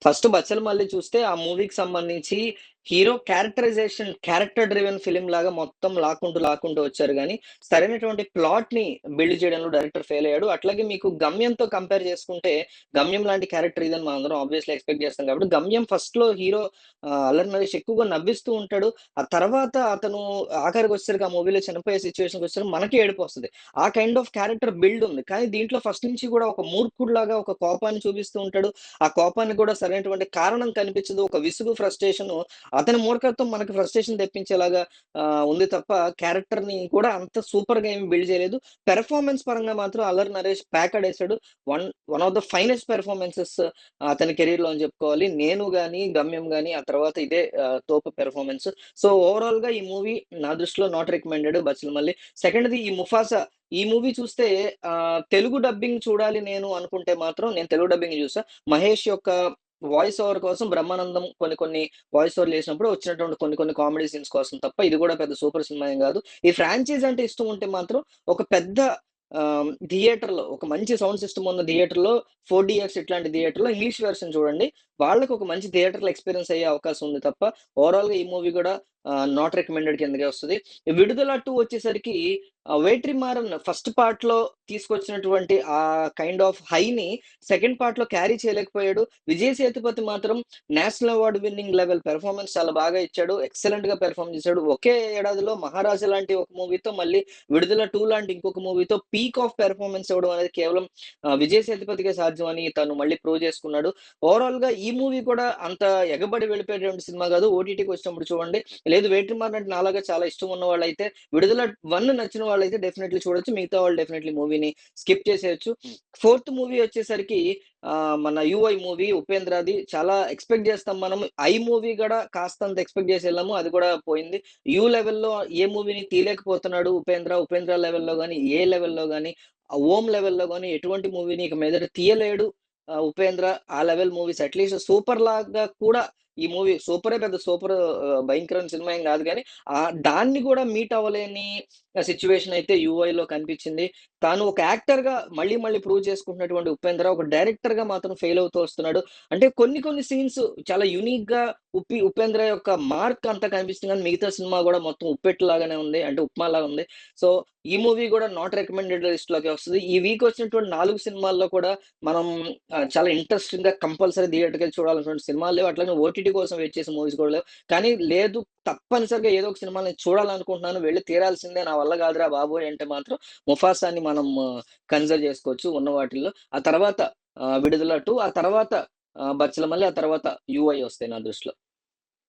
First 'Bachhala Malli' చూస్తే ఆ మూవీకి సంబంధించి హీరో క్యారెక్టర్ డ్రివెన్ ఫిల్మ్ లాగా మొత్తం లాక్కుంటూ వచ్చారు గానీ, సరైనటువంటి ప్లాట్‌ని బిల్డ్ చేయడంలో డైరెక్టర్ ఫెయిల్ అయ్యాడు. అట్లాగే మీకు 'గమ్యంతో' కంపేర్ చేసుకుంటే, 'గమ్యం' లాంటి క్యారెక్టర్ ఇదని మనందరం ఆబ్వియస్‌లీ ఎక్స్‌పెక్ట్ చేస్తాం కాబట్టి, 'గమ్యం' ఫస్ట్‌లో హీరో అల్లరి నరేష్ ఎక్కువగా నవ్విస్తూ ఉంటాడు. ఆ తర్వాత అతను ఆఖరికొచ్చేసరికి ఆ మూవీలో చనిపోయే సిట్యుయేషన్‌కొచ్చేసరికి మనకే ఏడుపొస్తది. ఆ కైండ్ ఆఫ్ క్యారెక్టర్ బిల్డ్ ఉంది. కానీ దీంట్లో ఫస్ట్ నుంచి కూడా ఒక మూర్ఖుడిలాగా ఒక కోపాన్ని చూపిస్తూ ఉంటాడు. ఆ కోపానికి కూడా సరైనటువంటి కారణం కనిపించదు. ఒక విసుగు, ఫ్రస్ట్రేషను అతని మూర్ఖత్వం మనకి ఫ్రస్ట్రేషన్ తెప్పించేలాగా ఉంది తప్ప క్యారెక్టర్‌ని కూడా అంత సూపర్‌గా ఏమి బిల్డ్ చేయలేదు. పెర్ఫార్మన్స్ పరంగా మాత్రం అల్లరి నరేష్ ప్యాకడేసాడు. One one of the finest performances అతని కెరియర్‌లో అని చెప్పుకోవాలి. 'నేను' గాని, 'గమ్యం' గాని ఆ తర్వాత ఇదే తోపు పెర్ఫార్మన్స్. సో, ఓవరాల్‌గా ఈ మూవీ నా దృష్టిలో నాట్ రికమెండెడ్ 'బచ్చలమల్లి'. సెకండ్‌ది ఈ 'ముఫాసా' ఈ మూవీ చూస్తే తెలుగు డబ్బింగ్ చూడాలి నేను అనుకుంటే మాత్రం నేను తెలుగు డబ్బింగ్ చూసా. మహేష్ యొక్క వాయిస్ ఓవర్ కోసం బ్రహ్మానందం కొన్ని కొన్ని వాయిస్ ఓవర్‌లు చేసినప్పుడు వచ్చినటువంటి కొన్ని కొన్ని కామెడీ సీన్స్ కోసం తప్ప ఇది కూడా పెద్ద సూపర్ సినిమా ఏం గాదు. ఈ ఫ్రాంచైజ్ అంటే ఇష్టం ఉంటే మాత్రం ఒక పెద్ద థియేటర్‌లో ఒక మంచి సౌండ్ సిస్టమ్ ఉన్న థియేటర్‌లో 4డీఎక్స్ ఇట్లాంటి థియేటర్‌లో ఇంగ్లీష్ వెర్షన్ చూడండి. వాళ్ళకి ఒక మంచి థియేటర్‌లో ఎక్స్‌పీరియన్స్ అయ్యే అవకాశం ఉంది తప్ప ఓవరాల్‌గా ఈ మూవీ గూడా నాట్ రికమెండెడ్ కిందకే వస్తది. 'విడుదల 2' వచ్చేసరికి 'వేట్రిమారన్' ఫస్ట్ పార్ట్‌లో తీసుకొచ్చినటువంటి ఆ కైండ్ ఆఫ్ హైని సెకండ్ పార్ట్‌లో క్యారీ చేయలేకపోయాడు. విజయ్ సేతుపతి మాత్రం national award winning level performance చాలా బాగా ఇచ్చాడు. ఎక్సలెంట్‌గా పెర్ఫార్మ్ చేశాడు. ఒకే ఏడాదిలో 'మహారాజా' లాంటి ఒక మూవీతో మళ్ళీ 'విడుదల 2' లాంటి ఇంకొక మూవీతో పీక్ ఆఫ్ పెర్ఫార్మన్స్ ఇవ్వడం అనేది కేవలం విజయ్ సేతుపతికే సాధ్యం అని తను మళ్ళీ ప్రూవ్ చేసుకున్నాడు. ఓవరాల్‌గా ఈ మూవీ కూడా అంత ఎగబడి వెళ్ళిపోయేటువంటి సినిమా కాదు. ఓటీటీకి వచ్చినప్పుడు చూడండి. లేదు 'వేట్రిమారన్' అంటే నాలాగా చాలా ఇష్టం ఉన్న వాళ్ళైతే 'విడుదల 1' నచ్చిన వాళ్ళైతే డెఫినైట్‌లీ చూడొచ్చు. మిగతా వాళ్ళు డెఫినైట్‌లీ మూవీని స్కిప్ చేసేయొచ్చు. ఫోర్త్ మూవీ వచ్చేసరికి మన 'యూఐ' మూవీ ఉపేంద్రది. చాలా ఎక్స్‌పెక్ట్ చేస్తాం మనం. 'ఐ' మూవీ గూడా కాస్తంత ఎక్స్‌పెక్ట్ చేసి ఎళ్ళాము. అది కూడా పోయింది. 'యూ' లెవెల్‌లో ఏ మూవీని తీయలేకపోతున్నాడు ఉపేంద్ర. 'ఉపేంద్ర' లెవెల్‌లో గాని, 'ఏ' లెవెల్‌లో గాని, 'ఓం' లెవెల్‌లో గాని ఎటువంటి మూవీని ఇక మీదట తీయలేడు ఉపేంద్ర. ఆ లెవెల్ మూవీస్ అట్‌లీస్ట్ సూపర్ లాగా కూడా ఈ మూవీ సూపరే పెద్ద సూపర్ భయంకరమైన సినిమా ఏం గాదు గానీ, దాన్ని గూడా మీట్ అవ్వలేని సిట్యుయేషన్ అయితే 'యూఐలో' కనిపించింది. తాను ఒక యాక్టర్‌గా మళ్ళీ మళ్ళీ ప్రూవ్ చేసుకుంటున్నటువంటి ఉపేంద్ర ఒక డైరెక్టర్‌గా మాత్రం ఫెయిల్ అవుతూ వస్తున్నాడు. అంటే కొన్ని కొన్ని సీన్స్ చాలా యూనిక్‌గా ఉపేంద్ర యొక్క మార్క్ అంతా కనిపిస్తుంది గానీ, మిగతా సినిమా గూడా మొత్తం ఉప్పెట్టులాగానే ఉంది. అంటే ఉప్మాలాగా ఉంది. సో, ఈ మూవీ గూడా నాట్ రికమెండెడ్ లిస్ట్‌లోకే వస్తది. ఈ వీక్ వచ్చినటువంటి 4 సినిమాల్లో కూడా మనం చాలా ఇంట్రెస్టింగ్‌గా కంపల్సరీ థియేటర్‌కెళ్ళి చూడాలనుకున్న సినిమాలు లేవు. అట్లనే ఓటీటీ కోసం వెయిట్ చేసే మూవీస్ కూడా లేవు. కానీ లేదు తప్పనిసరిగా ఏదో ఒక సినిమా నేను చూడాలనుకుంటున్నాను. వెళ్లి తీరాల్సిందే నా వల్ల కాదురా బాబోయ్! అంటే మాత్రం 'ముఫాసా'ని మనం కన్సిడర్ చేసుకోవచ్చు ఉన్న వాటిల్లో. ఆ తర్వాత 'విడుదల 2' ఆ తర్వాత 'బచ్చలమల్లి' ఆ తర్వాత 'యూఐ' వస్తాయి నా దృష్టిలో.